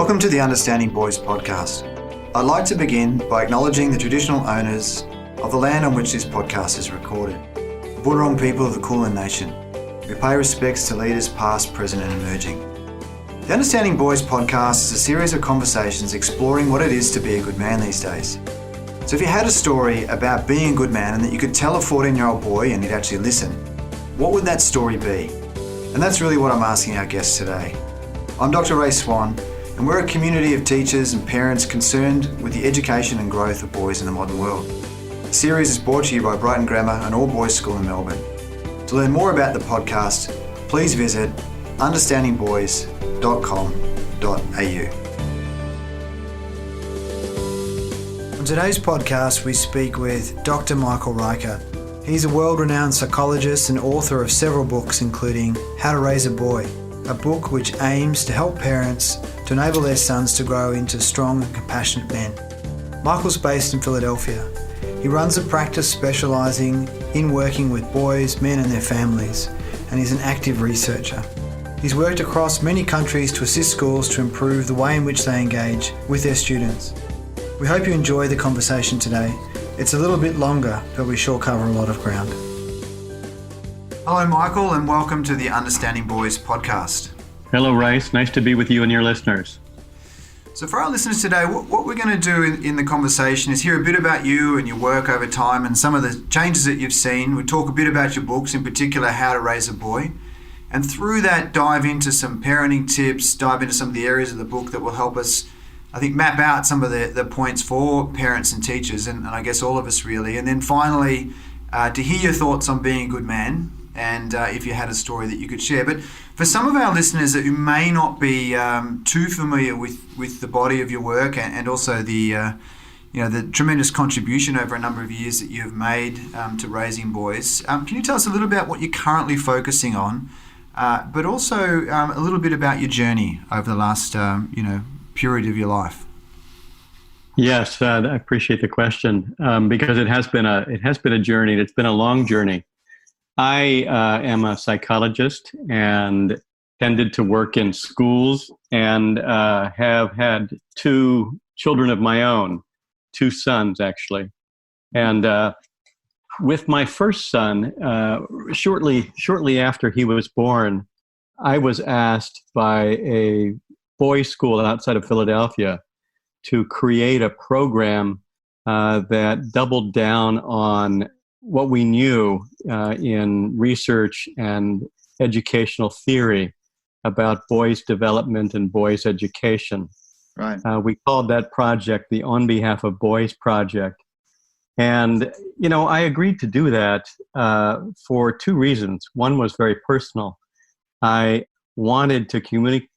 Welcome to the Understanding Boys podcast. I'd like to begin by acknowledging the traditional owners of the land on which this podcast is recorded, the Boonwurrung people of the Kulin Nation. We pay respects to leaders past, present and emerging. The Understanding Boys podcast is a series of conversations exploring what it is to be a good man these days. So if you had a story about being a good man and that you could tell a 14-year-old boy and he'd actually listen, what would that story be? And that's really what I'm asking our guests today. I'm Dr. Ray Swan, and we're a community of teachers and parents concerned with the education and growth of boys in the modern world. The series is brought to you by Brighton Grammar, an all-boys school in Melbourne. To learn more about the podcast, please visit understandingboys.com.au. On today's podcast, we speak with Dr. Michael Reichert. He's a world-renowned psychologist and author of several books, including How to Raise a Boy, a book which aims to help parents to enable their sons to grow into strong and compassionate men. Michael's based in Philadelphia. He runs a practice specialising in working with boys, men and their families, and he's an active researcher. He's worked across many countries to assist schools to improve the way in which they engage with their students. We hope you enjoy the conversation today. It's a little bit longer, but we sure cover a lot of ground. Hello, Michael, and welcome to the Understanding Boys podcast. Hello, Rice. Nice to be with you and your listeners. So for our listeners today, what we're going to do in the conversation is hear a bit about you and your work over time and some of the changes that you've seen. We'll talk a bit about your books, in particular, How to Raise a Boy. And through that, dive into some parenting tips, dive into some of the areas of the book that will help us, I think, map out some of the points for parents and teachers, and I guess all of us really. And then finally, to hear your thoughts on being a good man, and if you had a story that you could share. But for some of our listeners who may not be too familiar with the body of your work and also the tremendous contribution over a number of years that you have made to raising boys, can you tell us a little about what you're currently focusing on, but also a little bit about your journey over the last period of your life? Yes, I appreciate the question because it has been a journey. It's been a long journey. I am a psychologist and tended to work in schools and have had two children of my own, two sons actually. And with my first son, shortly after he was born, I was asked by a boys' school outside of Philadelphia to create a program that doubled down on what we knew in research and educational theory about boys' development and boys' education. Right. We called that project the On Behalf of Boys Project. And, I agreed to do that for two reasons. One was very personal. I wanted to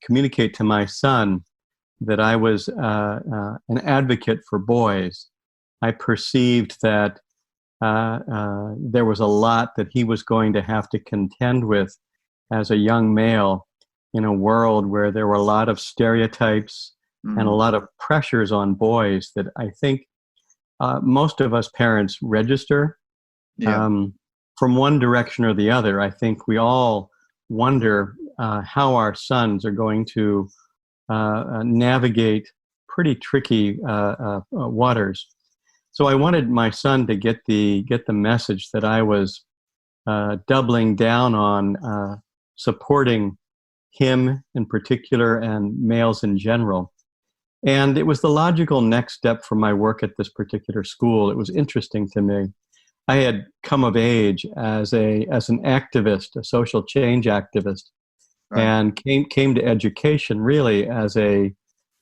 communicate to my son that I was an advocate for boys. I perceived that there was a lot that he was going to have to contend with as a young male in a world where there were a lot of stereotypes and a lot of pressures on boys that I think most of us parents register from one direction or the other. I think we all wonder how our sons are going to navigate pretty tricky waters. So I wanted my son to get the message that I was doubling down on supporting him in particular and males in general. And it was the logical next step for my work at this particular school. It was interesting to me. I had come of age as an activist, a social change activist, right, and came to education really as a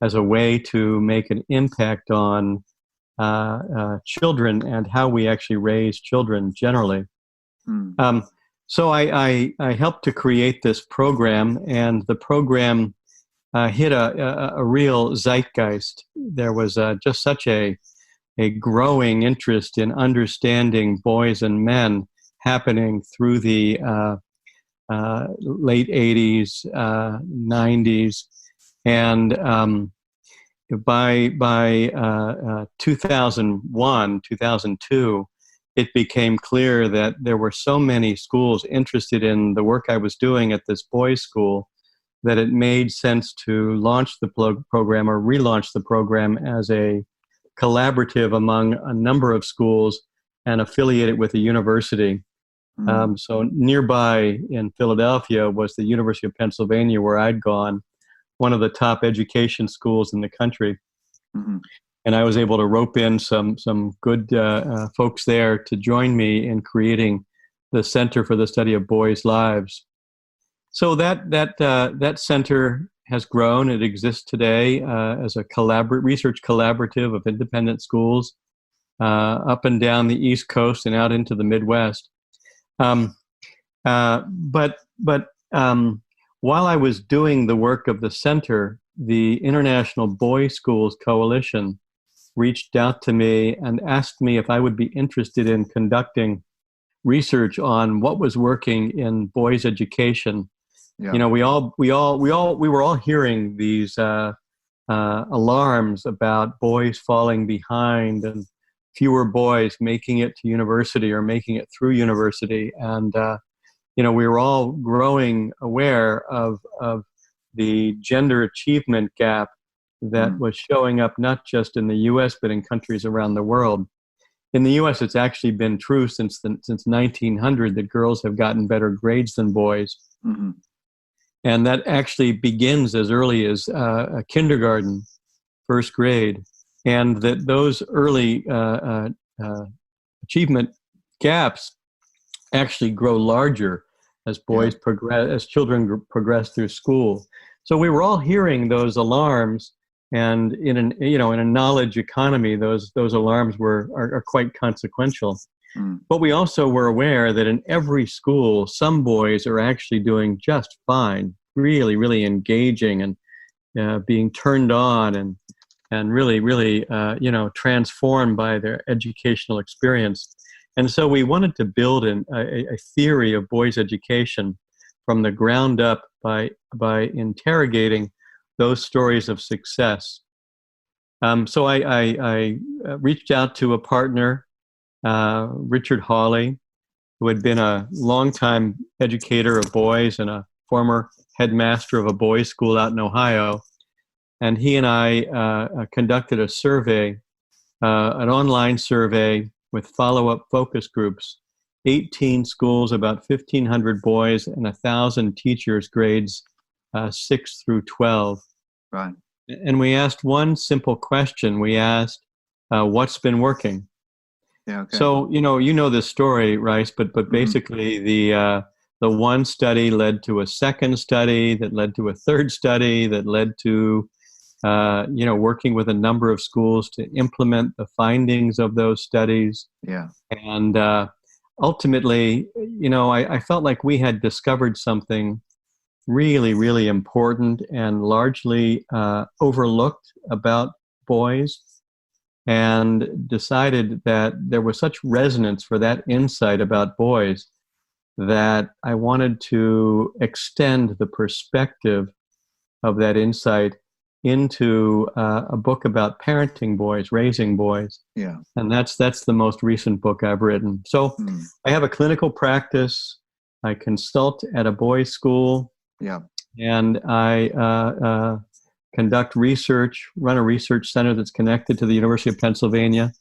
way to make an impact on children and how we actually raise children generally. So I helped to create this program, and the program hit a real zeitgeist. There was just such a growing interest in understanding boys and men happening through the late 80s, 90s, and by 2001, 2002, it became clear that there were so many schools interested in the work I was doing at this boys' school that it made sense to launch the program or relaunch the program as a collaborative among a number of schools and affiliate it with a university. So nearby in Philadelphia was the University of Pennsylvania, where I'd gone, one of the top education schools in the country. Mm-hmm. And I was able to rope in some good folks there to join me in creating the Center for the Study of Boys' Lives. So that center has grown. It exists today as a research collaborative of independent schools up and down the East Coast and out into the Midwest. But while I was doing the work of the center, the International Boys Schools Coalition reached out to me and asked me if I would be interested in conducting research on what was working in boys' education. Yeah. You know, we were all hearing these alarms about boys falling behind and fewer boys making it to university or making it through university, and we were all growing aware of the gender achievement gap that was showing up not just in the U.S. but in countries around the world. In the U.S., it's actually been true since 1900 that girls have gotten better grades than boys. Mm-hmm. And that actually begins as early as kindergarten, first grade. And that those early achievement gaps actually grow larger as boys progress, as children progress through school. So we were all hearing those alarms, and in a knowledge economy, those alarms are quite consequential. But we also were aware that in every school, some boys are actually doing just fine, really, really engaging and being turned on and really, transformed by their educational experience. And so we wanted to build a theory of boys' education from the ground up by interrogating those stories of success. So I reached out to a partner, Richard Hawley, who had been a longtime educator of boys and a former headmaster of a boys' school out in Ohio. And he and I conducted a survey, an online survey with follow-up focus groups, 18 schools, about 1,500 boys, and 1,000 teachers, grades 6 through 12. Right. And we asked one simple question. We asked, what's been working? Yeah. Okay. So, you know this story, Rice, but basically the one study led to a second study that led to a third study that led to, working with a number of schools to implement the findings of those studies. Yeah. And ultimately, I felt like we had discovered something really, really important and largely overlooked about boys, and decided that there was such resonance for that insight about boys that I wanted to extend the perspective of that insight into a book about parenting boys, raising boys. Yeah. And that's the most recent book I've written. So I have a clinical practice. I consult at a boys' school. Yeah. And I conduct research, run a research center that's connected to the University of Pennsylvania.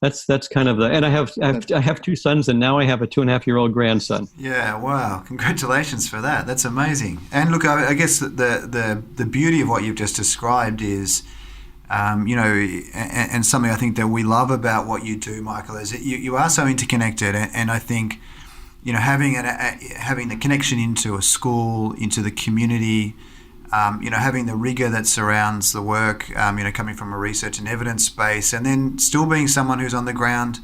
That's kind of and I have two sons, and now I have a 2.5-year-old grandson. Yeah, wow! Congratulations for that. That's amazing. And look, I guess the beauty of what you've just described is, and something I think that we love about what you do, Michael, is that you are so interconnected, and I think, having the connection into a school, into the community. Having the rigor that surrounds the work, coming from a research and evidence space, and then still being someone who's on the ground.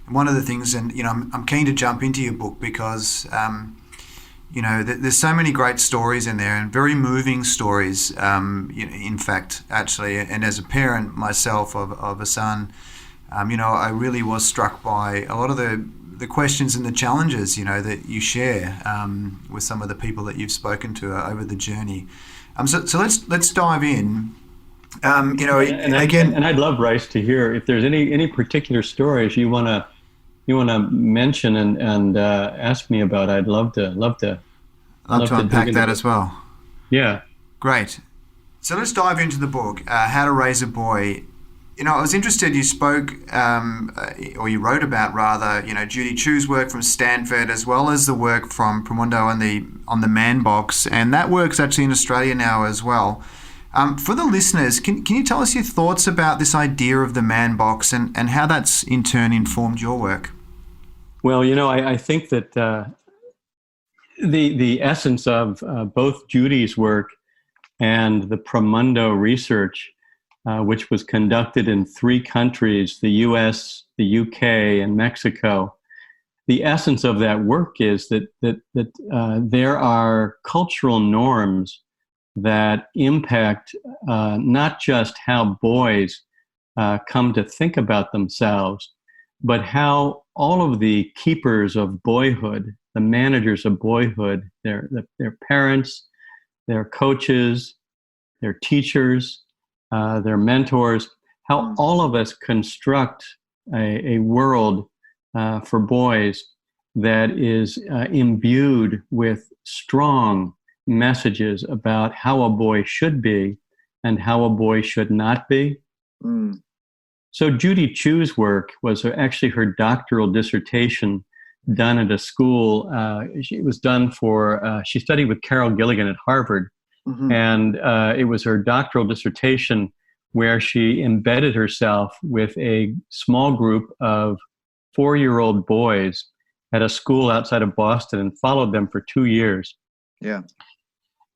And one of the things, and I'm keen to jump into your book because, there's so many great stories in there and very moving stories. In fact, actually, and as a parent myself of a son, I really was struck by a lot of the questions and the challenges, that you share with some of the people that you've spoken to over the journey. So let's dive in. I'd love, Rice, to hear if there's any particular stories you wanna mention and ask me about. I'd love to unpack that as well. Yeah. Great. So let's dive into the book, How to Raise a Boy. I was interested, you spoke, or you wrote about rather, Judy Chu's work from Stanford, as well as the work from Promundo on the Man Box, and that work's actually in Australia now as well. For the listeners, can you tell us your thoughts about this idea of the Man Box and how that's in turn informed your work? Well, I think that the essence of both Judy's work and the Promundo research, which was conducted in 3 countries, the US, the UK, and Mexico. The essence of that work is that there are cultural norms that impact not just how boys come to think about themselves, but how all of the keepers of boyhood, the managers of boyhood, their parents, their coaches, their teachers, their mentors, how all of us construct a world for boys that is imbued with strong messages about how a boy should be and how a boy should not be. Mm. So Judy Chu's work was actually her doctoral dissertation done at a school. It was done she studied with Carol Gilligan at Harvard. Mm-hmm. And it was her doctoral dissertation where she embedded herself with a small group of 4-year-old boys at a school outside of Boston and followed them for 2 years. Yeah.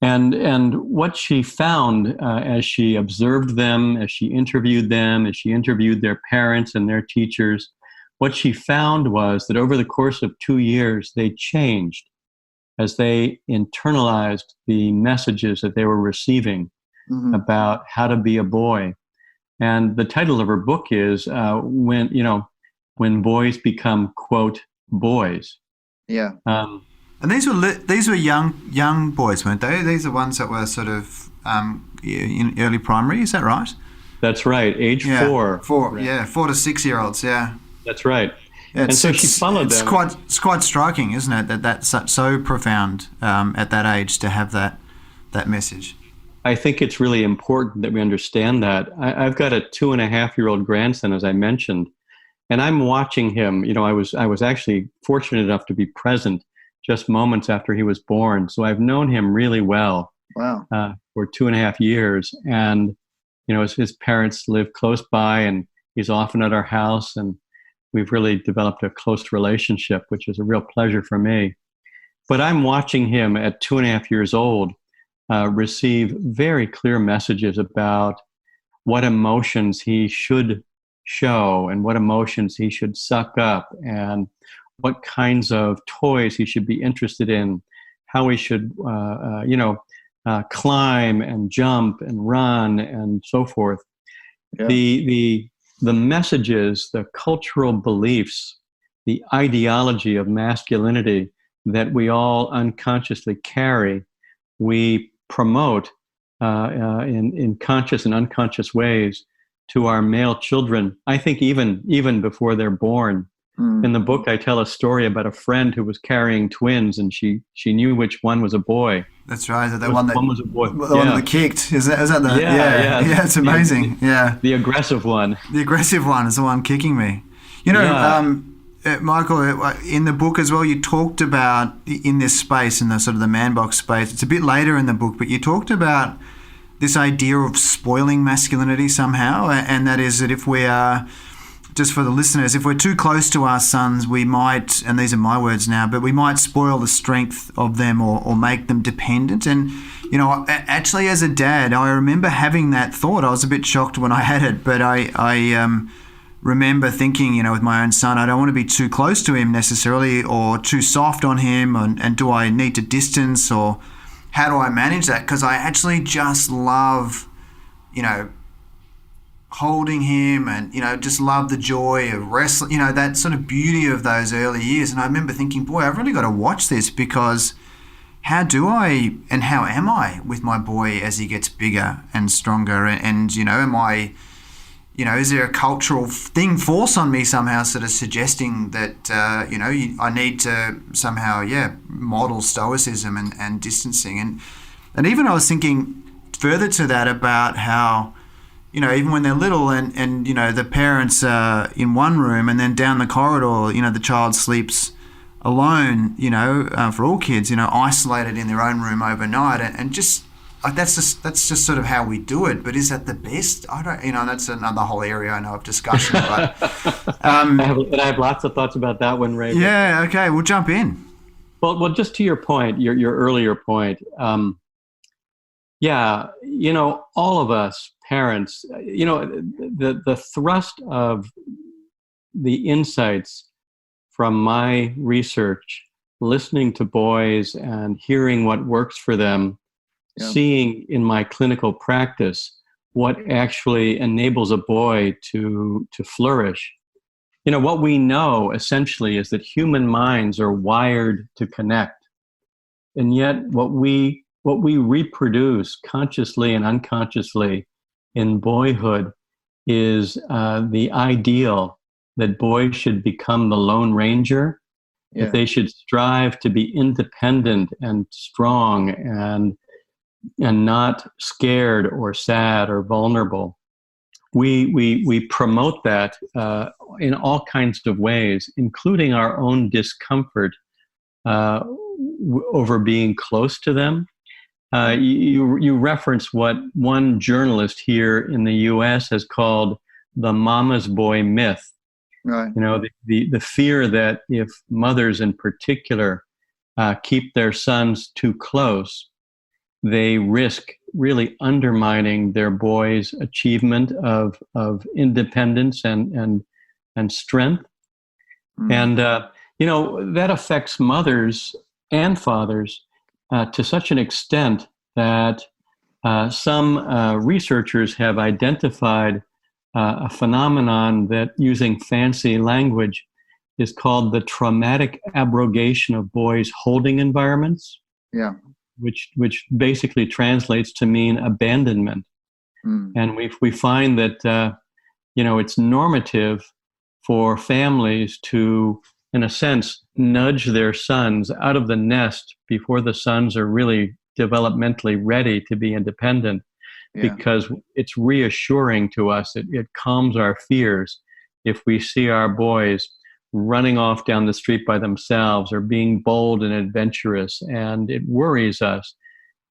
And what she found as she observed them, as she interviewed them, as she interviewed their parents and their teachers, what she found was that over the course of 2 years, they changed as they internalized the messages that they were receiving about how to be a boy. And the title of her book is When Boys Become, quote, boys. Yeah. And these were young boys, weren't they? These are ones that were sort of in early primary. Is that right? That's right. Age 4. 4 to 6-year-olds. Yeah. That's right. Yeah, and so she followed them. It's quite striking, isn't it? That's so profound at that age to have that message. I think it's really important that we understand that. I've got a 2.5-year-old grandson, as I mentioned, and I'm watching him. I was actually fortunate enough to be present just moments after he was born. So I've known him really well. Wow. For 2.5 years. And, his parents live close by and he's often at our house, and we've really developed a close relationship, which is a real pleasure for me. But I'm watching him at 2.5 years old receive very clear messages about what emotions he should show and what emotions he should suck up and what kinds of toys he should be interested in, how he should, climb and jump and run and so forth. Yeah. The messages, the cultural beliefs, the ideology of masculinity that we all unconsciously carry, we promote in conscious and unconscious ways to our male children, I think even before they're born. Mm. In the book, I tell a story about a friend who was carrying twins, and she knew which one was a boy. That's right. The one was a boy. The one that kicked. Is that the? Yeah. It's amazing. The aggressive one. The aggressive one is the one kicking me. Michael, in the book as well, you talked about in this space, in the sort of the man box space. It's a bit later in the book, but you talked about this idea of spoiling masculinity somehow, and that is that if we are, just for the listeners, if we're too close to our sons, we might, and these are my words now, but we might spoil the strength of them or make them dependent. And, actually as a dad, I remember having that thought. I was a bit shocked when I had it, but I remember thinking, with my own son, I don't want to be too close to him necessarily or too soft on him, and do I need to distance, or how do I manage that? Because I actually just love, holding him and, just love the joy of wrestling, that sort of beauty of those early years. And I remember thinking, boy, I've really got to watch this, because how do I and how am I with my boy as he gets bigger and stronger? And am I, is there a cultural force on me somehow sort of suggesting that, I need to somehow, model stoicism and distancing. And even I was thinking, further to that about how, even when they're little and the parents are in one room and then down the corridor, the child sleeps alone, for all kids, isolated in their own room overnight. And just like that's just sort of how we do it. But is that the best? I don't, that's another whole area I know of discussion. But I have lots of thoughts about that one, Ray. Yeah, okay, we'll jump in. Well, just to your point, your earlier point, all of us parents, the thrust of the insights from my research, listening to boys and hearing what works for them, seeing in my clinical practice what actually enables a boy to flourish. What we know essentially is that human minds are wired to connect. And yet what we reproduce consciously and unconsciously in boyhood is the ideal that boys should become the Lone Ranger, that they should strive to be independent and strong and not scared or sad or vulnerable. We promote that in all kinds of ways, including our own discomfort over being close to them. You reference what one journalist here in the U.S. has called the mama's boy myth. Right. The fear that if mothers in particular keep their sons too close, they risk really undermining their boys' achievement of independence and strength. And that affects mothers and fathers to such an extent that some researchers have identified a phenomenon that, using fancy language, is called the traumatic abrogation of boys' holding environments. Yeah. Which basically translates to mean abandonment. And we find that it's normative for families to, in a sense, nudge their sons out of the nest before the sons are really developmentally ready to be independent, because it's reassuring to us. It calms our fears if we see our boys running off down the street by themselves or being bold and adventurous, and it worries us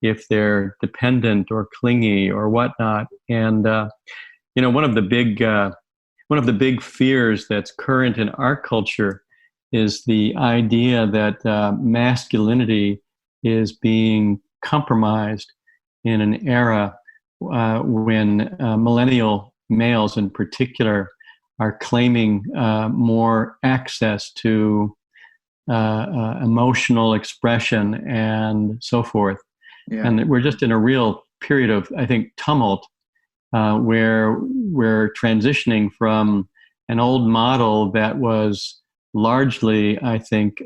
if they're dependent or clingy or whatnot. And one of the big fears that's current in our culture is the idea that masculinity is being compromised in an era when millennial males in particular are claiming more access to emotional expression and so forth. And we're just in a real period of, I think, tumult, where we're transitioning from an old model that was largely, I think,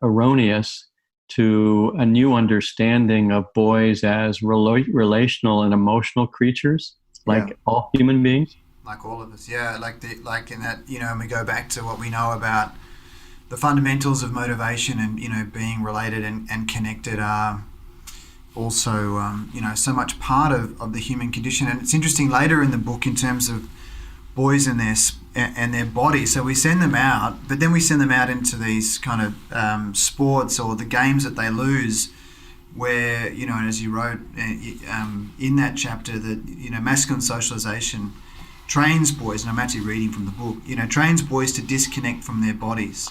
erroneous, to a new understanding of boys as relational and emotional creatures, like all human beings. Like all of us, like in that, and we go back to what we know about the fundamentals of motivation and, being related and connected are also, so much part of the human condition. And it's interesting later in the book in terms of boys and their bodies. So we send them out, but then we send them out into these kind of sports or the games that they lose, where, and as you wrote in that chapter, that, masculine socialization trains boys, and I'm actually reading from the book, trains boys to disconnect from their bodies,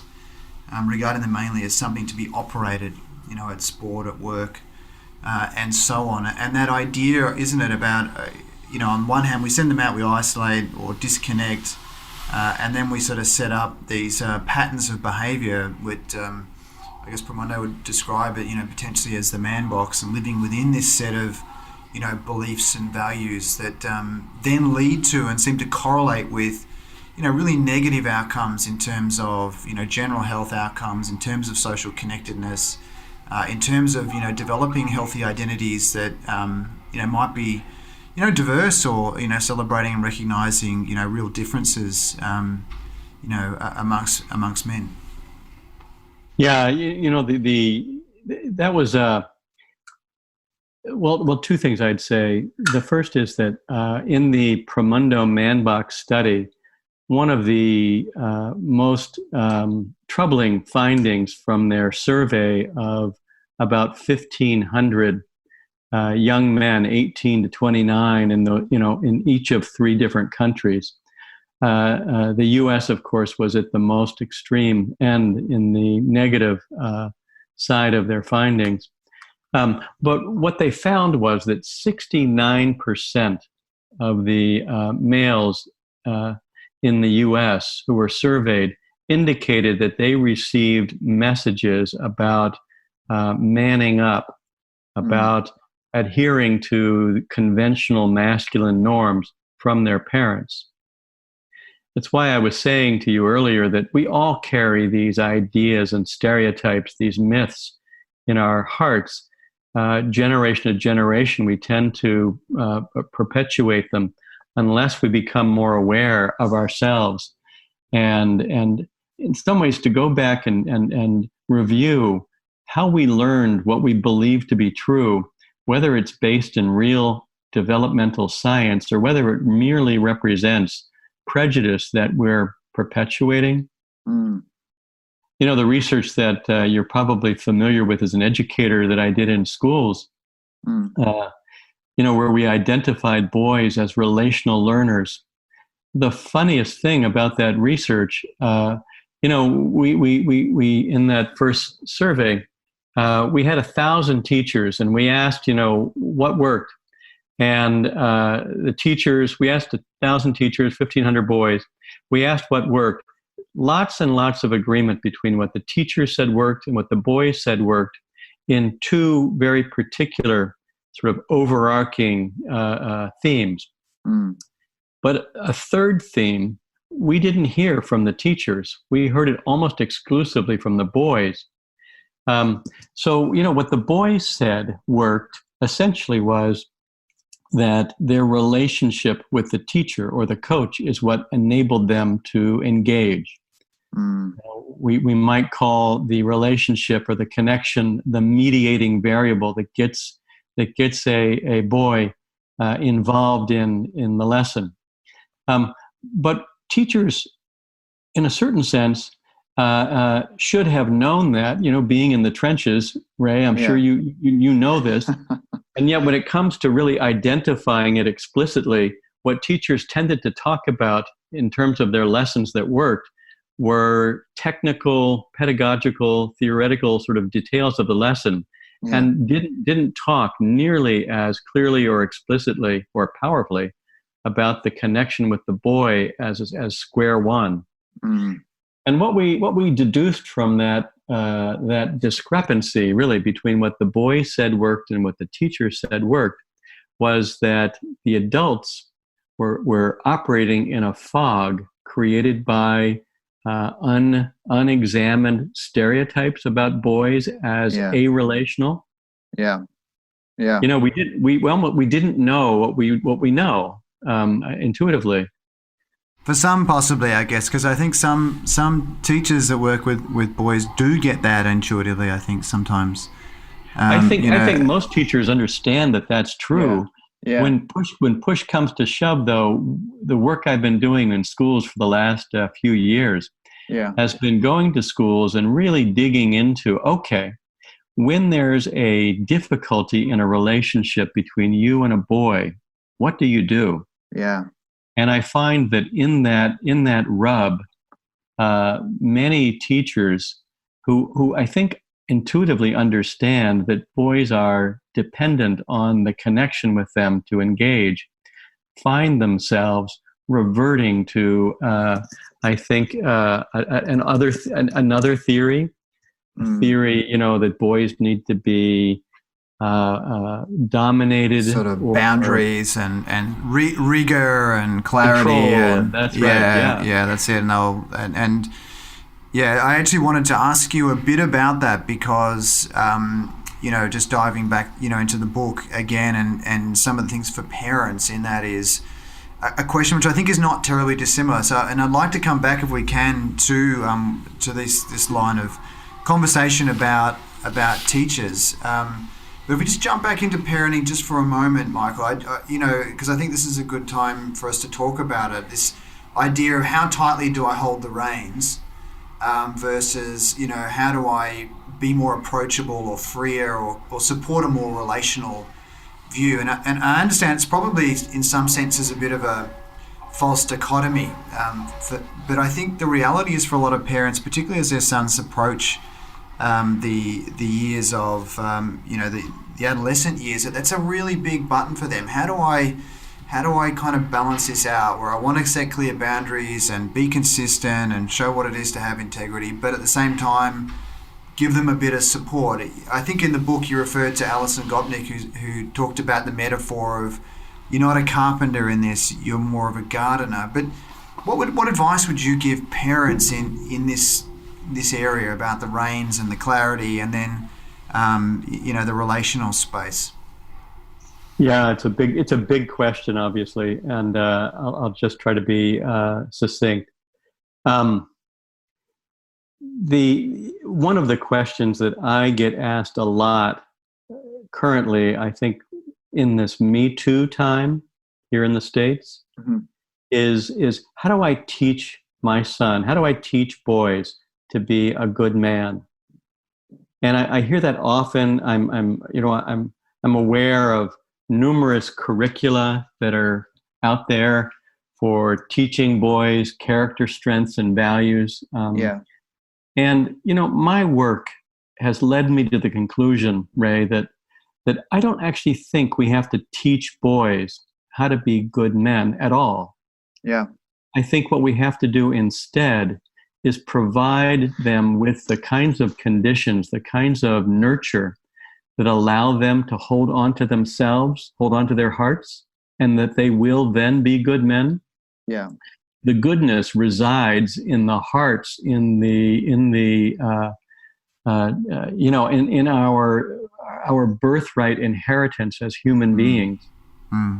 regarding them mainly as something to be operated, at sport, at work, and so on. And that idea, isn't it, about, on one hand, we send them out, we isolate or disconnect, and then we sort of set up these patterns of behaviour, which I guess Pramondo would describe it, potentially as the man box, and living within this set of beliefs and values that then lead to and seem to correlate with, really negative outcomes in terms of, general health outcomes, in terms of social connectedness, in terms of, developing healthy identities that, might be, diverse, or, celebrating and recognizing, real differences, amongst men. Yeah, that was Well, two things I'd say. The first is that in the Promundo Manbox study, one of the most troubling findings from their survey of about 1,500 young men, 18 to 29, in each of three different countries. The U.S., of course, was at the most extreme end in the negative side of their findings. But what they found was that 69% of the males in the U.S. who were surveyed indicated that they received messages about manning up, about adhering to conventional masculine norms from their parents. That's why I was saying to you earlier that we all carry these ideas and stereotypes, these myths in our hearts. Generation to generation, we tend to perpetuate them unless we become more aware of ourselves. And in some ways, to go back and review how we learned what we believe to be true, whether it's based in real developmental science or whether it merely represents prejudice that we're perpetuating. You know, the research that you're probably familiar with as an educator that I did in schools, where we identified boys as relational learners. The funniest thing about that research, we in that first survey, we had 1,000 teachers, and we asked, what worked. And the teachers, we asked 1,000 teachers, 1,500 boys. We asked what worked. Lots and lots of agreement between what the teachers said worked and what the boys said worked in two very particular sort of overarching themes. But a third theme, we didn't hear from the teachers. We heard it almost exclusively from the boys. So what the boys said worked essentially was that their relationship with the teacher or the coach is what enabled them to engage. We might call the relationship or the connection the mediating variable that gets a boy involved in the lesson. But teachers, in a certain sense, should have known that, being in the trenches, Ray, I'm sure you know this. And yet when it comes to really identifying it explicitly, what teachers tended to talk about in terms of their lessons that worked were technical, pedagogical, theoretical sort of details of the lesson, and didn't talk nearly as clearly or explicitly or powerfully about the connection with the boy as square one. And what we deduced from that discrepancy really between what the boy said worked and what the teacher said worked was that the adults were operating in a fog created by unexamined stereotypes about boys as arelational. We didn't know what we know intuitively. For some, possibly, I guess, because I think some teachers that work with boys do get that intuitively. I think sometimes. I think most teachers understand that that's true. Yeah. When push comes to shove, though, the work I've been doing in schools for the last few years has been going to schools and really digging into, okay, when there's a difficulty in a relationship between you and a boy, what do you do? Yeah. And I find that in that rub, many teachers who I think intuitively understand that boys are dependent on the connection with them to engage, find themselves reverting to, I think, another theory, that boys need to be dominated, sort of boundaries and rigor and clarity. Control, that's right. Yeah, that's it. And I actually wanted to ask you a bit about that because, just diving back, into the book again and some of the things for parents in that is a question which I think is not terribly dissimilar. So, and I'd like to come back if we can to this line of conversation about teachers. But if we just jump back into parenting just for a moment, Michael, because I think this is a good time for us to talk about it. This idea of how tightly do I hold the reins versus, how do I be more approachable or freer or support a more relational view. And I understand it's probably in some senses a bit of a false dichotomy. But I think the reality is for a lot of parents, particularly as their sons approach the years of, the adolescent years, that's a really big button for them. How do I kind of balance this out where I want to set clear boundaries and be consistent and show what it is to have integrity, but at the same time give them a bit of support? I think in the book you referred to Alison Gopnik, who talked about the metaphor of you're not a carpenter in this, you're more of a gardener. But what advice would you give parents in this area about the reins and the clarity and then the relational space? Yeah, it's a big question, obviously, and I'll just try to be succinct. One of the questions that I get asked a lot currently, I think, in this MeToo time here in the States, mm-hmm. is how do I teach my son? How do I teach boys to be a good man? And I hear that often. I'm aware of numerous curricula that are out there for teaching boys character strengths and values. And, my work has led me to the conclusion, Ray, that I don't actually think we have to teach boys how to be good men at all. Yeah. I think what we have to do instead is provide them with the kinds of conditions, the kinds of nurture that allow them to hold on to themselves, hold on to their hearts, and that they will then be good men. Yeah. The goodness resides in the hearts, in our birthright inheritance as human beings.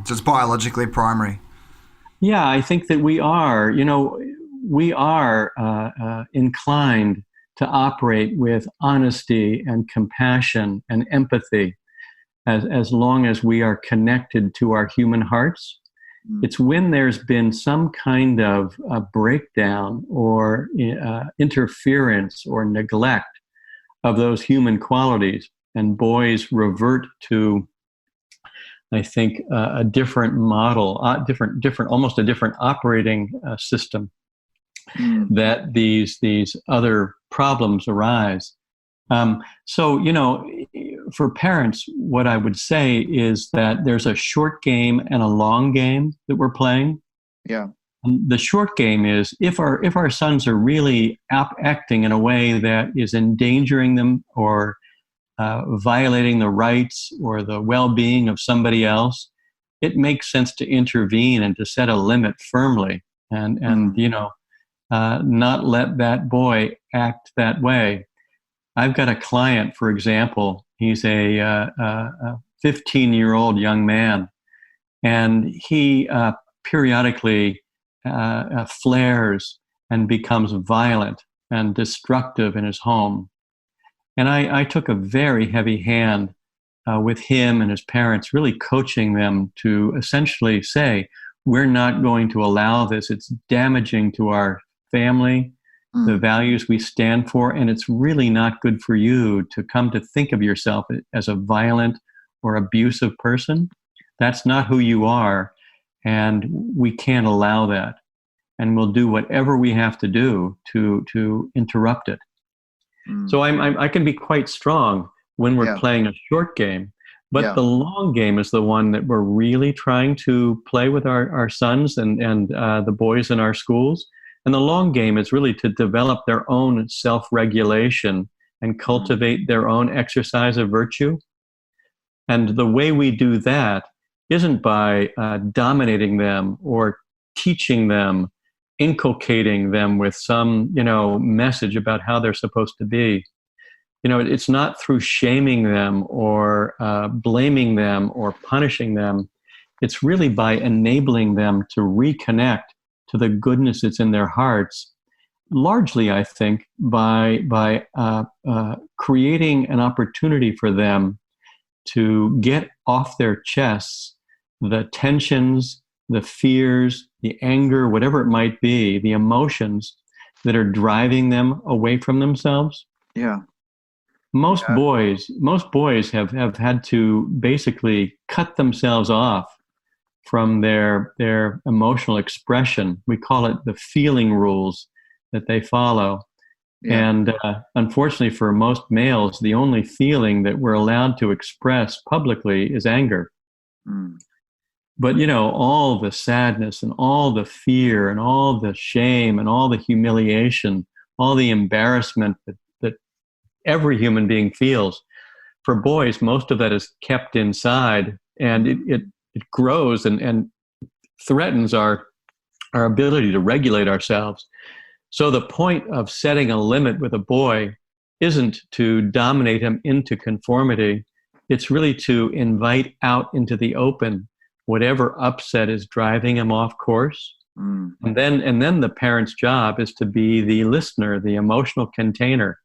So it's biologically primary. Yeah, I think that we are inclined to operate with honesty and compassion and empathy as long as we are connected to our human hearts. It's when there's been some kind of a breakdown or interference or neglect of those human qualities, and boys revert to, I think, a different model, almost a different operating system, that these other problems arise. For parents, what I would say is that there's a short game and a long game that we're playing. Yeah. The short game is if our sons are really acting in a way that is endangering them or violating the rights or the well-being of somebody else, it makes sense to intervene and to set a limit firmly and not let that boy act that way. I've got a client, for example. He's a 15-year-old young man, and he periodically flares and becomes violent and destructive in his home. And I took a very heavy hand with him and his parents, really coaching them to essentially say, we're not going to allow this. It's damaging to our family, the values we stand for, and it's really not good for you to come to think of yourself as a violent or abusive person. That's not who you are, and we can't allow that. And we'll do whatever we have to do to interrupt it. So I can be quite strong when we're playing a short game, but the long game is the one that we're really trying to play with our sons and the boys in our schools. And the long game is really to develop their own self-regulation and cultivate their own exercise of virtue. And the way we do that isn't by dominating them or teaching them, inculcating them with some, message about how they're supposed to be. It's not through shaming them or blaming them or punishing them. It's really by enabling them to reconnect to the goodness that's in their hearts, largely, I think, by creating an opportunity for them to get off their chests the tensions, the fears, the anger, whatever it might be, the emotions that are driving them away from themselves. Yeah. Most boys have had to basically cut themselves off from their emotional expression. We call it the feeling rules that they follow. Yeah. And unfortunately for most males, the only feeling that we're allowed to express publicly is anger. Mm. But, all the sadness and all the fear and all the shame and all the humiliation, all the embarrassment that every human being feels, for boys, most of that is kept inside, and it grows and threatens our ability to regulate ourselves. So the point of setting a limit with a boy isn't to dominate him into conformity. It's really to invite out into the open whatever upset is driving him off course. Mm. And then the parent's job is to be the listener, the emotional container,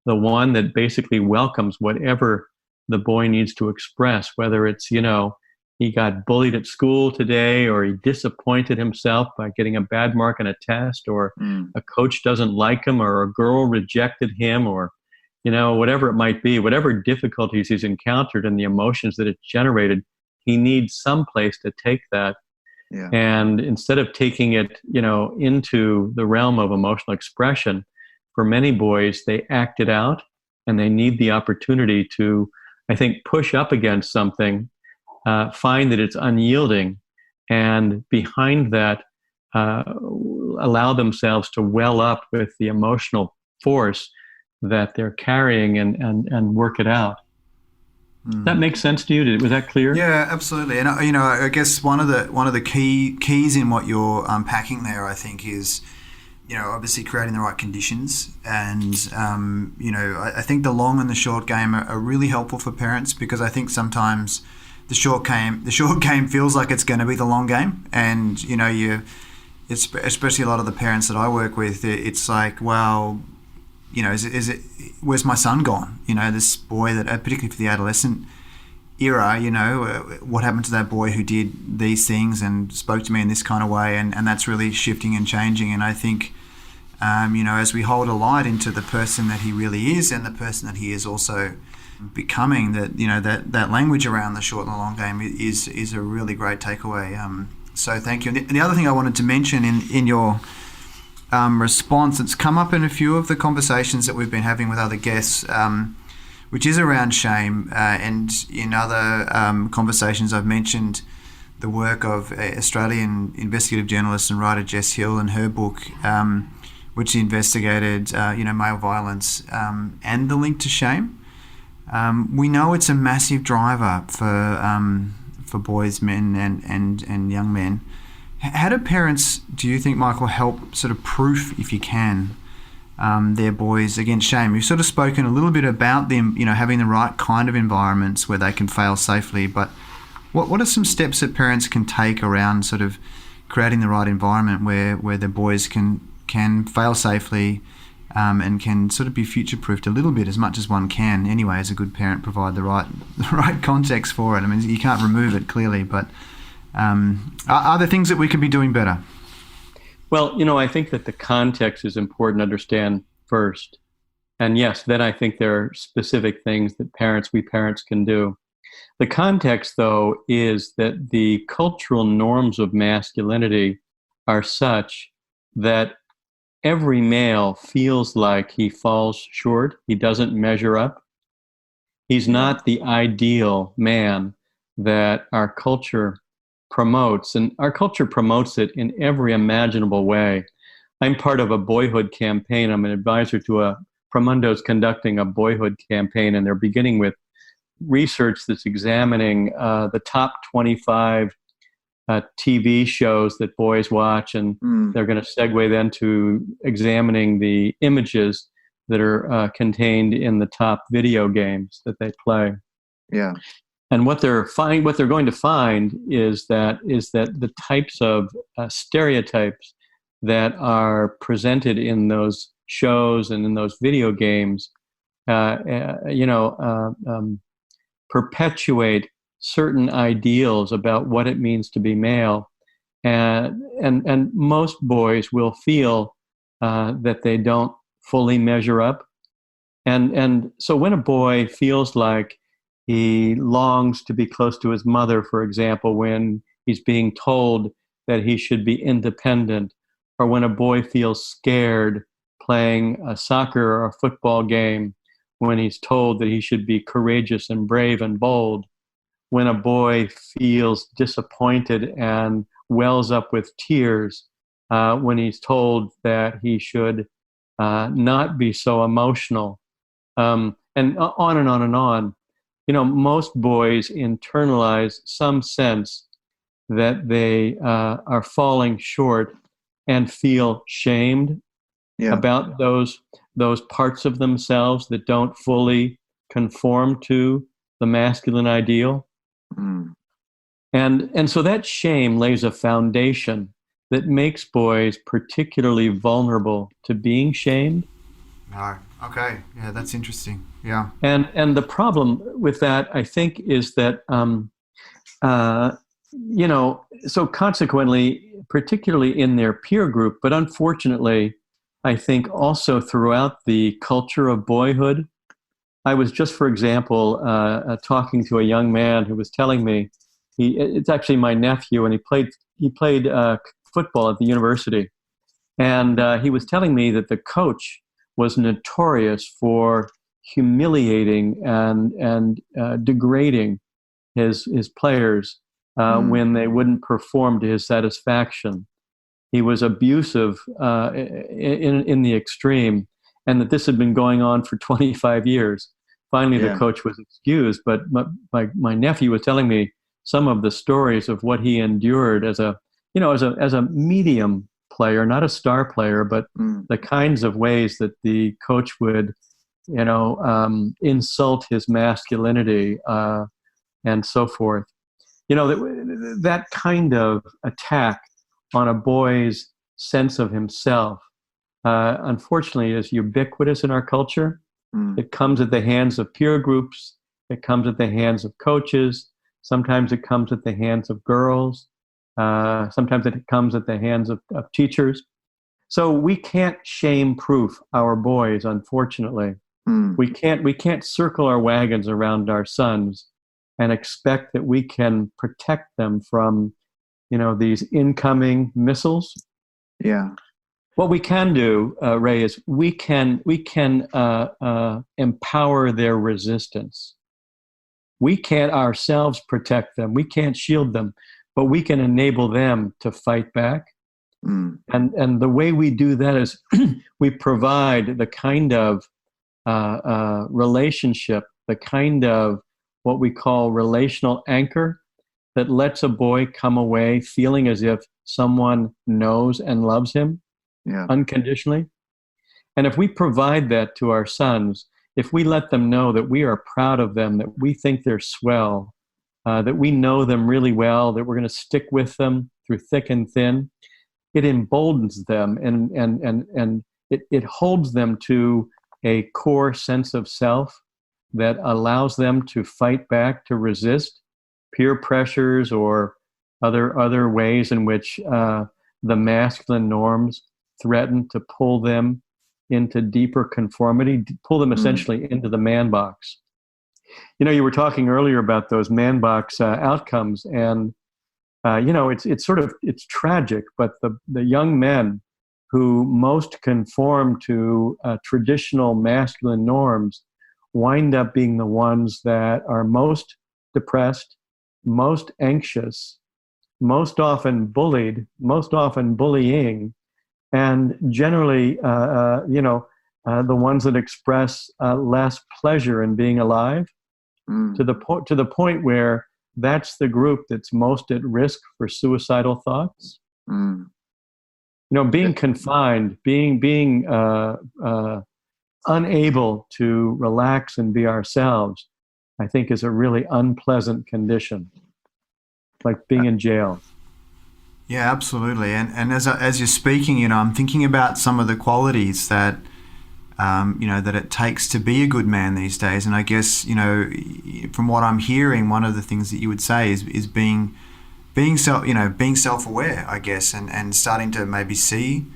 the one that basically welcomes whatever the boy needs to express, whether it's, he got bullied at school today, or he disappointed himself by getting a bad mark on a test, or a coach doesn't like him, or a girl rejected him, or, whatever it might be, whatever difficulties he's encountered and the emotions that it generated, he needs some place to take that. Yeah. And instead of taking it, into the realm of emotional expression, for many boys, they act it out, and they need the opportunity to, I think, push up against something, find that it's unyielding, and behind that, allow themselves to well up with the emotional force that they're carrying and work it out. That makes sense to you? Was that clear? Yeah, absolutely. And I guess one of the keys in what you're unpacking there, I think, is obviously creating the right conditions. And I think the long and the short game are really helpful for parents, because I think sometimes the short game feels like it's going to be the long game, and it's especially a lot of the parents that I work with. It's like, well, is it where's my son gone? This boy that, particularly for the adolescent era, what happened to that boy who did these things and spoke to me in this kind of way, and that's really shifting and changing. And I think, as we hold a light into the person that he really is and the person that he is also becoming, that language around the short and the long game is a really great takeaway. So thank you. And the other thing I wanted to mention in your response, it's come up in a few of the conversations that we've been having with other guests, which is around shame. And in other conversations, I've mentioned the work of Australian investigative journalist and writer Jess Hill and her book, which investigated, male violence and the link to shame. We know it's a massive driver for boys, men, and young men. How do parents, do you think, Michael, help sort of proof, if you can, their boys against shame? You've sort of spoken a little bit about them, having the right kind of environments where they can fail safely, but what are some steps that parents can take around sort of creating the right environment where their boys can fail safely, and can sort of be future-proofed a little bit, as much as one can anyway, as a good parent, provide the right context for it? I mean, you can't remove it, clearly, but are there things that we could be doing better? Well, I think that the context is important to understand first. And yes, then I think there are specific things that we parents can do. The context, though, is that the cultural norms of masculinity are such that every male feels like he falls short. He doesn't measure up. He's not the ideal man that our culture promotes, and our culture promotes it in every imaginable way. I'm part of a boyhood campaign. I'm an advisor to Promundo's conducting a boyhood campaign, and they're beginning with research that's examining the top 25 TV shows that boys watch, and they're going to segue then to examining the images that are contained in the top video games that they play. Yeah. And what they're going to find is that the types of stereotypes that are presented in those shows and in those video games, perpetuate certain ideals about what it means to be male. And most boys will feel that they don't fully measure up. And so when a boy feels like he longs to be close to his mother, for example, when he's being told that he should be independent, or when a boy feels scared playing a soccer or a football game, when he's told that he should be courageous and brave and bold, when a boy feels disappointed and wells up with tears, when he's told that he should not be so emotional, and on and on and on. Most boys internalize some sense that they are falling short and feel shamed about those parts of themselves that don't fully conform to the masculine ideal. And so that shame lays a foundation that makes boys particularly vulnerable to being shamed. No. Okay. Yeah, that's interesting. Yeah. And the problem with that, I think, is that so consequently, particularly in their peer group, but unfortunately, I think also throughout the culture of boyhood. I was just, for example, talking to a young man who was telling me it's actually my nephew, and he played football at the university, and he was telling me that the coach was notorious for humiliating and degrading his players when they wouldn't perform to his satisfaction. He was abusive in the extreme, and that this had been going on for 25 years. Finally, the coach was excused, but my nephew was telling me some of the stories of what he endured as a medium player, not a star player, but the kinds of ways that the coach would, insult his masculinity and so forth. That kind of attack on a boy's sense of himself, unfortunately, is ubiquitous in our culture. It comes at the hands of peer groups. It comes at the hands of coaches. Sometimes it comes at the hands of girls. Sometimes it comes at the hands of teachers. So we can't shame-proof our boys, unfortunately. We can't circle our wagons around our sons and expect that we can protect them from, these incoming missiles. Yeah. What we can do, Ray, is we can empower their resistance. We can't ourselves protect them. We can't shield them, but we can enable them to fight back. And the way we do that is we provide the kind of relationship, the kind of what we call relational anchor that lets a boy come away feeling as if someone knows and loves him unconditionally. And if we provide that to our sons, if we let them know that we are proud of them, that we think they're swell, that we know them really well, that we're going to stick with them through thick and thin, it emboldens them and it holds them to a core sense of self that allows them to fight back, to resist peer pressures or other ways in which the masculine norms threaten to pull them into deeper conformity, pull them essentially into the man box. You were talking earlier about those man box outcomes, and it's tragic, but the young men who most conform to traditional masculine norms wind up being the ones that are most depressed, most anxious, most often bullied, most often bullying, and generally, the ones that express less pleasure in being alive, to the point where that's the group that's most at risk for suicidal thoughts. Being confined, being unable to relax and be ourselves, I think, is a really unpleasant condition, like being in jail. Yeah, absolutely. And as you're speaking, I'm thinking about some of the qualities that that it takes to be a good man these days. And I guess, from what I'm hearing, one of the things that you would say is being self-aware, I guess, and starting to maybe see.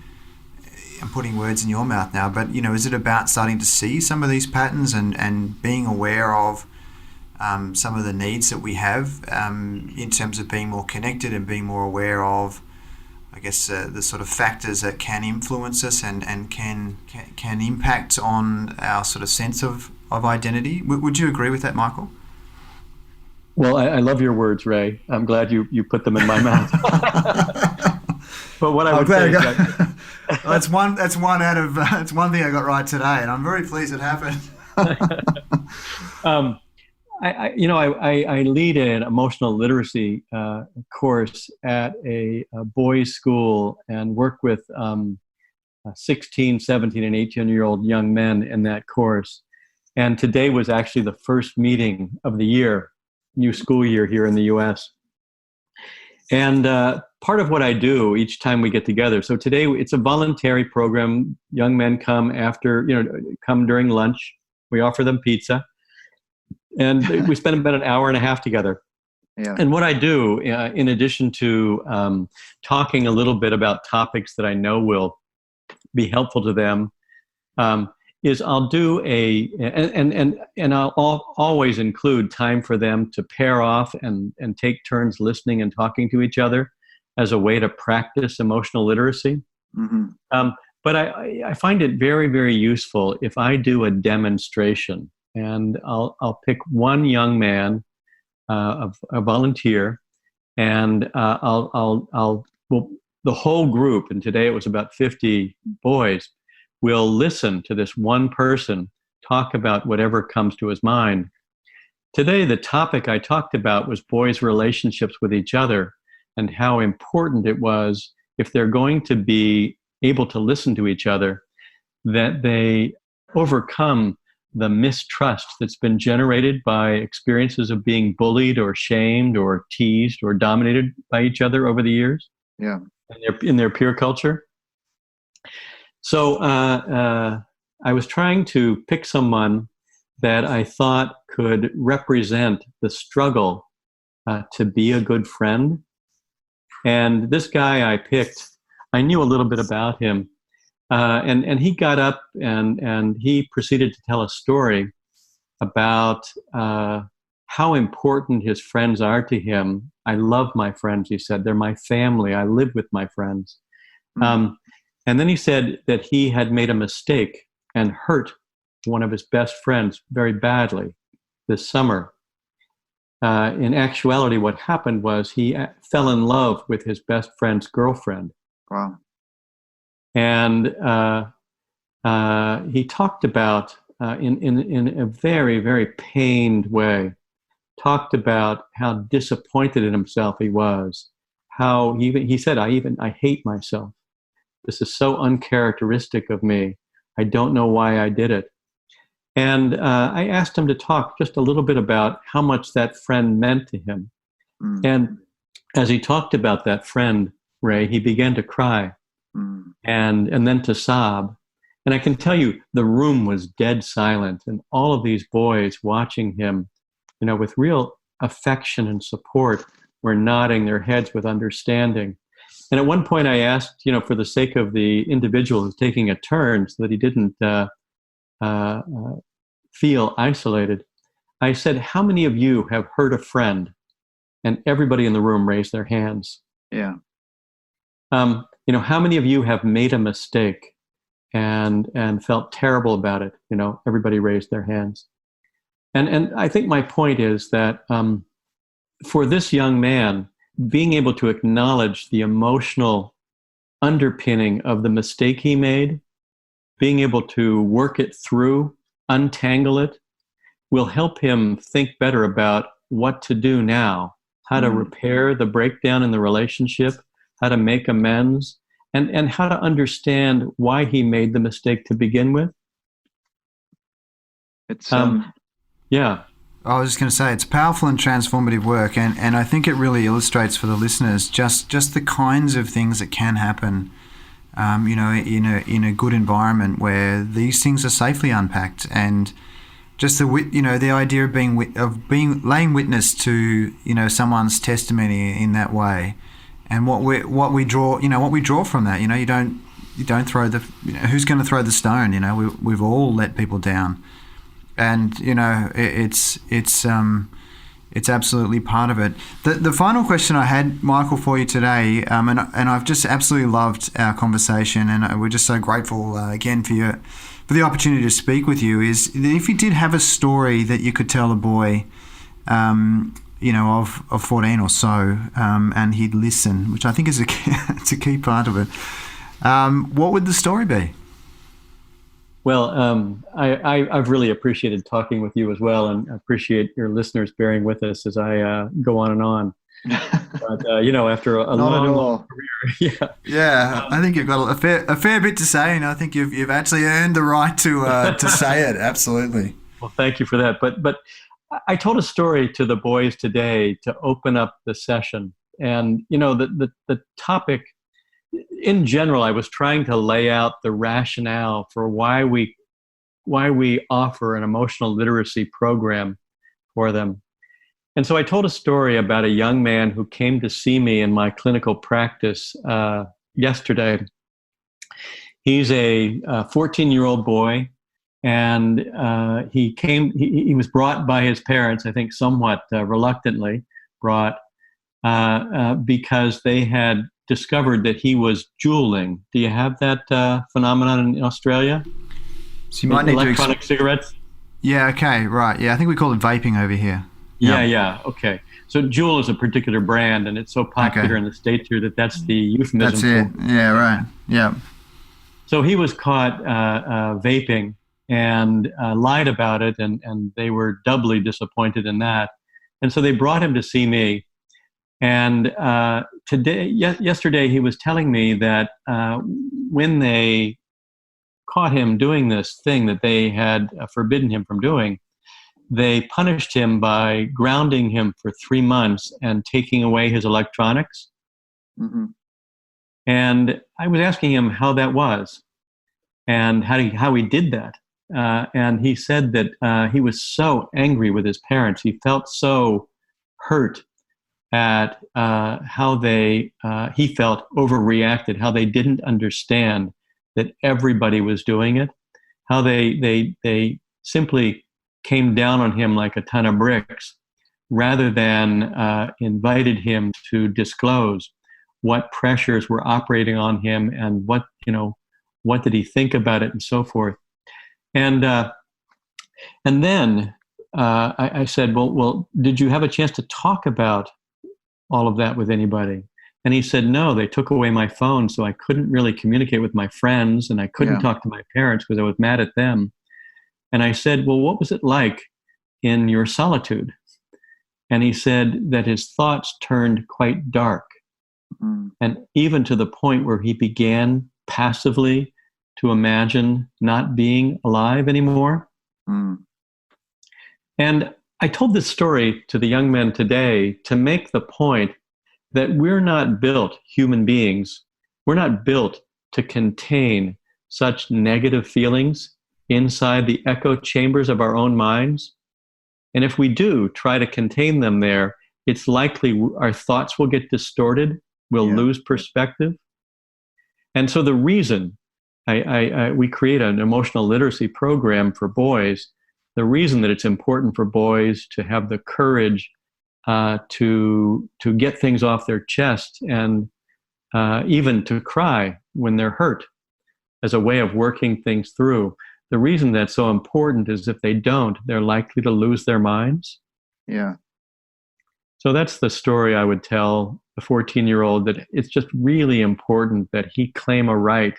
I'm putting words in your mouth now, but is it about starting to see some of these patterns and being aware of some of the needs that we have in terms of being more connected and being more aware of, I guess, the sort of factors that can influence us and can impact on our sort of sense of identity. Would you agree with that, Michael? Well, I love your words, Ray. I'm glad you put them in my mouth. But what I would say is that that's one thing I got right today, and I'm very pleased it happened. I lead an emotional literacy course at a boys' school and work with 16, 17, and 18-year-old young men in that course. And today was actually the first meeting of the year, new school year here in the U.S. And part of what I do each time we get together, so today it's a voluntary program. Young men come come during lunch. We offer them pizza. And we spend about an hour and a half together. Yeah. And what I do, in addition to talking a little bit about topics that I know will be helpful to them, is I'll do and I'll always include time for them to pair off and take turns listening and talking to each other as a way to practice emotional literacy. Mm-hmm. But I find it very, very useful if I do a demonstration. And I'll pick one young man, a volunteer, and the whole group, and today it was about 50 boys, will listen to this one person talk about whatever comes to his mind. Today, the topic I talked about was boys' relationships with each other and how important it was, if they're going to be able to listen to each other, that they overcome the mistrust that's been generated by experiences of being bullied or shamed or teased or dominated by each other over the years. Yeah, in their peer culture. So I was trying to pick someone that I thought could represent the struggle to be a good friend. And this guy I picked, I knew a little bit about him. And he got up and he proceeded to tell a story about how important his friends are to him. I love my friends, he said. They're my family. I live with my friends. Mm-hmm. And then he said that he had made a mistake and hurt one of his best friends very badly this summer. In actuality, what happened was he fell in love with his best friend's girlfriend. Wow. And he talked about, in a very, very pained way, talked about how disappointed in himself he was. How he said, I hate myself. This is so uncharacteristic of me. I don't know why I did it. And I asked him to talk just a little bit about how much that friend meant to him. Mm. And as he talked about that friend, Ray, he began to cry. And then to sob. And I can tell you, the room was dead silent, and all of these boys watching him, with real affection and support, were nodding their heads with understanding. And at one point I asked, for the sake of the individual who's taking a turn so that he didn't feel isolated, I said, how many of you have hurt a friend? And everybody in the room raised their hands. Yeah. How many of you have made a mistake and felt terrible about it? Everybody raised their hands. And I think my point is that for this young man, being able to acknowledge the emotional underpinning of the mistake he made, being able to work it through, untangle it, will help him think better about what to do now, how to repair the breakdown in the relationship, how to make amends, and how to understand why he made the mistake to begin with. It's yeah. I was just going to say, it's powerful and transformative work, and I think it really illustrates for the listeners just the kinds of things that can happen in a good environment where these things are safely unpacked, and just the idea of laying witness to someone's testimony in that way, and what we draw from that. You don't throw who's going to throw the stone. We've all let people down, and it's absolutely part of it. The final question I had, Michael, for you today, and I've just absolutely loved our conversation, and we're just so grateful again for the opportunity to speak with you, is that if you did have a story that you could tell a boy, of 14 or so, and he'd listen, which I think is it's a key part of it, what would the story be? Well, I've really appreciated talking with you as well, and appreciate your listeners bearing with us as I go on and on. But after a long career, I think you've got a fair bit to say, and I think you've actually earned the right to say it. Absolutely. Well, thank you for that. But I told a story to the boys today to open up the session, and the topic. In general, I was trying to lay out the rationale for why we offer an emotional literacy program for them. And so I told a story about a young man who came to see me in my clinical practice yesterday. He's a 14-year-old boy, and he was brought by his parents, I think somewhat reluctantly brought, because they had discovered that he was juuling. Do you have that phenomenon in Australia? So you might need electronic cigarettes? Yeah, okay, right. Yeah, I think we call it vaping over here. Yeah, okay. So Juul is a particular brand, and it's so popular in the States here that's the euphemism. That's it. Yeah, right. Yeah. So he was caught vaping and lied about it, and they were doubly disappointed in that. And so they brought him to see me. And yesterday he was telling me that when they caught him doing this thing that they had forbidden him from doing, they punished him by grounding him for 3 months and taking away his electronics. Mm-hmm. And I was asking him how that was and how he did that. And he said that he was so angry with his parents. He felt so hurt at how he felt overreacted, how they didn't understand that everybody was doing it, how they simply came down on him like a ton of bricks, rather than invited him to disclose what pressures were operating on him and what did he think about it and so forth. And then I said, well, did you have a chance to talk about all of that with anybody? And he said, no, they took away my phone, so I couldn't really communicate with my friends, and I couldn't talk to my parents because I was mad at them. And I said, well, what was it like in your solitude? And he said that his thoughts turned quite dark, and even to the point where he began passively to imagine not being alive anymore. And I told this story to the young men today to make the point that we're not built, human beings, we're not built to contain such negative feelings inside the echo chambers of our own minds. And if we do try to contain them there, it's likely our thoughts will get distorted, we'll lose perspective. And so the reason we create an emotional literacy program for boys, the reason that it's important for boys to have the courage to get things off their chest and even to cry when they're hurt as a way of working things through. The reason that's so important is if they don't, they're likely to lose their minds. Yeah. So that's the story I would tell the 14-year-old, that it's just really important that he claim a right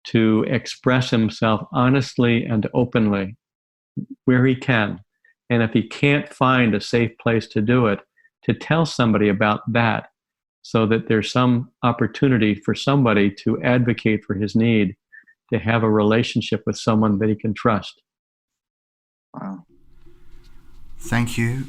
to express himself honestly and openly where he can. And if he can't find a safe place to do it, to tell somebody about that, so that there's some opportunity for somebody to advocate for his need, to have a relationship with someone that he can trust. Wow. Thank you.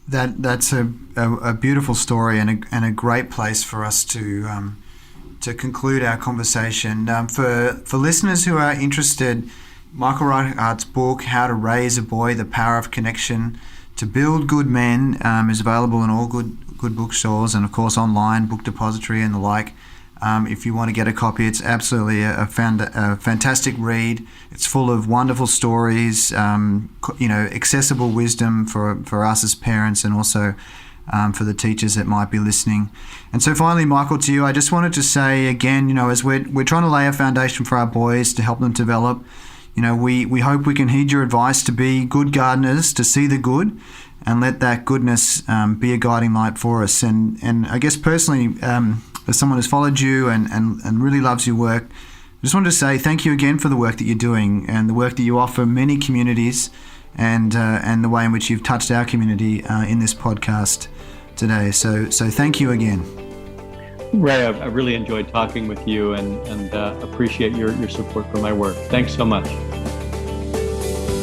That's a beautiful story and a great place for us to to conclude our conversation. For listeners who are interested, Michael Reichert's book, How to Raise a Boy, The Power of Connection to Build Good Men, is available in all good bookstores and, of course, online, Book Depository and the like. If you want to get a copy, it's absolutely a fantastic read. It's full of wonderful stories, accessible wisdom for us as parents and also for the teachers that might be listening. And so finally, Michael, to you, I just wanted to say again, as we're trying to lay a foundation for our boys to help them develop, we hope we can heed your advice to be good gardeners, to see the good and let that goodness be a guiding light for us. And I guess personally, as someone who's followed you and really loves your work, I just wanted to say thank you again for the work that you're doing and the work that you offer many communities and the way in which you've touched our community in this podcast today. So thank you again. Ray, I really enjoyed talking with you and appreciate your support for my work. Thanks so much.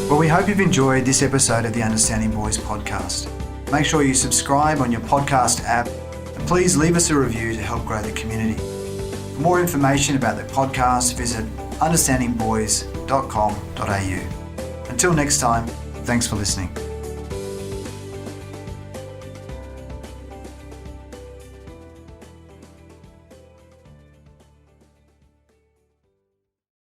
Well, we hope you've enjoyed this episode of the Understanding Boys podcast. Make sure you subscribe on your podcast app and please leave us a review to help grow the community. For more information about the podcast, visit understandingboys.com.au. Until next time, thanks for listening.